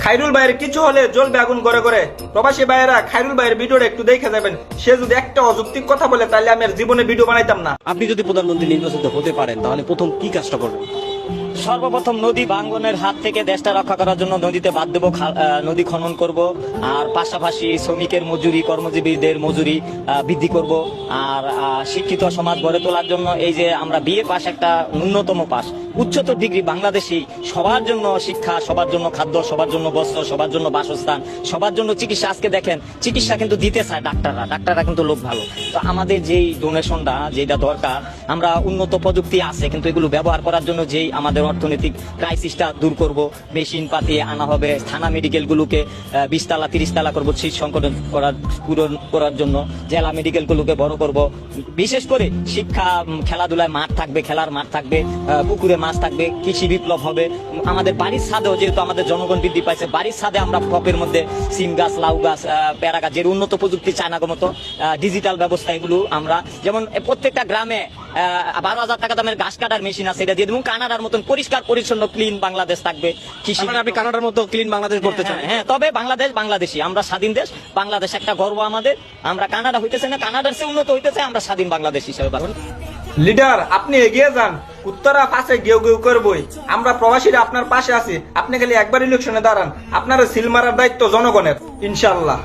খাইরুল ভাইয়ের কিছু হলে জ্বলবে আগুন করে করে। প্রবাসী ভাইয়েরা খাইরুল ভাইয়ের ভিডিওটা একটু দেখে যাবেন। সে যদি একটা অযৌক্তিক কথা বলে তাহলে আমি আর জীবনে ভিডিও বানাইতাম না। আপনি যদি প্রধানমন্ত্রী নির্বাচিত হতে পারেন তাহলে প্রথম কি কাজটা করবেন? সর্বপ্রথম নদী ভাঙ্গনের হাত থেকে দেশটা রক্ষা করার জন্য নদীতে বাদ দেবো, নদী খনন করব। আর পাশাপাশি শ্রমিকের মজুরি, কর্মজীবীদের মজুরি বৃদ্ধি করব। আর শিক্ষিত সমাজ গড়ে তোলার জন্য এই যে আমরা বিএ পাস, একটা ন্যূনতম পাস, উচ্চতর ডিগ্রি বাংলাদেশি, সবার জন্য শিক্ষা, সবার জন্য খাদ্য, সবার জন্য বস্ত্র, সবার জন্য বাসস্থান, সবার জন্য চিকিৎসা। আজকে দেখেন চিকিৎসা কিন্তু দিতে চায় ডাক্তাররা কিন্তু লোক ভালো। তো আমাদের যেই ডোনেশনটা যেটা দরকার, আমরা উন্নত প্রযুক্তি আছে কিন্তু এগুলো ব্যবহার করার জন্য যেই আমাদের অর্থনৈতিক ক্রাইসিসটা দূর করব, মেশিন পাতি আনা হবে, থানা মেডিকেল গুলোকে 20 তালা 30 তালা করবো সিট সংকট পূরণ করার জন্য, জেলা মেডিকেল গুলোকে বড় করব। বিশেষ করে শিক্ষা, খেলাধুলায় মাঠ থাকবে, খেলার মাঠ থাকবে, পুকুরে মাছ থাকবে, কৃষি বিপ্লব হবে। আমাদের বাড়ির ছাদেও যেহেতু আমাদের জনগণ বৃদ্ধি পাইছে, বাড়ির ছাদে আমরা টপের মধ্যে সিম গাছ, লাউ গাছ, পেয়ারা গাছ, যে উন্নত প্রযুক্তি চায়নাগত মতো ডিজিটাল ব্যবস্থা, এগুলো আমরা যেমন প্রত্যেকটা গ্রামে 12,000 টাকা দামের ঘাস কাটার মেশিন আছে, এটা দিয়ে দেবো। কানাডার মতন পরিষ্কার পরিচ্ছন্ন ক্লিন বাংলাদেশ থাকবে। কৃষি, আপনি কানাডার মতো ক্লিন বাংলাদেশ করতে চান? হ্যাঁ, তবে বাংলাদেশি, আমরা স্বাধীন দেশ, বাংলাদেশ একটা গর্ব আমাদের। আমরা কানাডা হইতেছে না, কানাডার চেয়ে উন্নত হইতেছে, আমরা স্বাধীন বাংলাদেশ হিসেবে। লিডার, আপনি এগিয়ে যান, উত্তরা পাশে গেউ গেউ করবই। আমরা প্রবাসীরা আপনার পাশে আছি। আপনি খালি একবার ইলেকশনে দাঁড়ান, আপনার সিল মারার দায়িত্ব জনগণের, ইনশাআল্লাহ।